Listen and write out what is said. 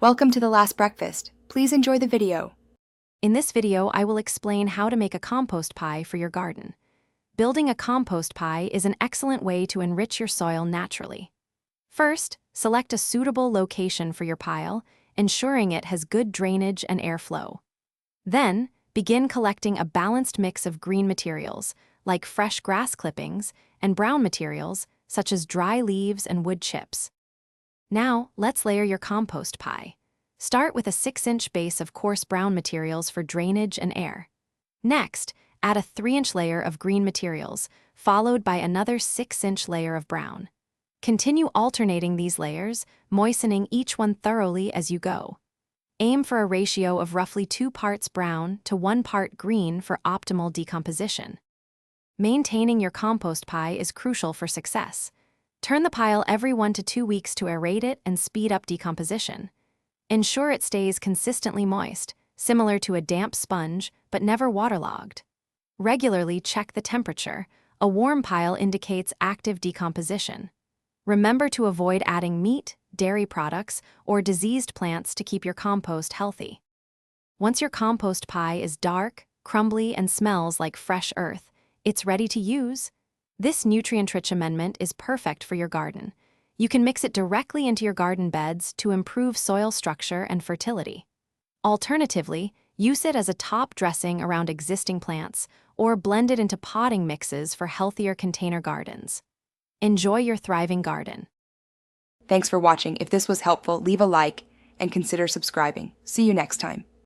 Welcome to the last breakfast. Please enjoy the video. In this video, I will explain how to make a compost pie for your garden. Building a compost pie is an excellent way to enrich your soil naturally. First, select a suitable location for your pile, ensuring it has good drainage and airflow. Then, begin collecting a balanced mix of green materials, like fresh grass clippings, and brown materials, such as dry leaves and wood chips. Now, let's layer your compost pie. Start with a 6-inch base of coarse brown materials for drainage and air. Next, add a 3-inch layer of green materials, followed by another 6-inch layer of brown. Continue alternating these layers, moistening each one thoroughly as you go. Aim for a ratio of roughly 2 parts brown to 1 part green for optimal decomposition. Maintaining your compost pie is crucial for success. Turn the pile every 1 to 2 weeks to aerate it and speed up decomposition. Ensure it stays consistently moist, similar to a damp sponge, but never waterlogged. Regularly check the temperature. A warm pile indicates active decomposition. Remember to avoid adding meat, dairy products, or diseased plants to keep your compost healthy. Once your compost pie is dark, crumbly, and smells like fresh earth, it's ready to use. This nutrient-rich amendment is perfect for your garden. You can mix it directly into your garden beds to improve soil structure and fertility. Alternatively, use it as a top dressing around existing plants or blend it into potting mixes for healthier container gardens. Enjoy your thriving garden. Thanks for watching. If this was helpful, leave a like and consider subscribing. See you next time.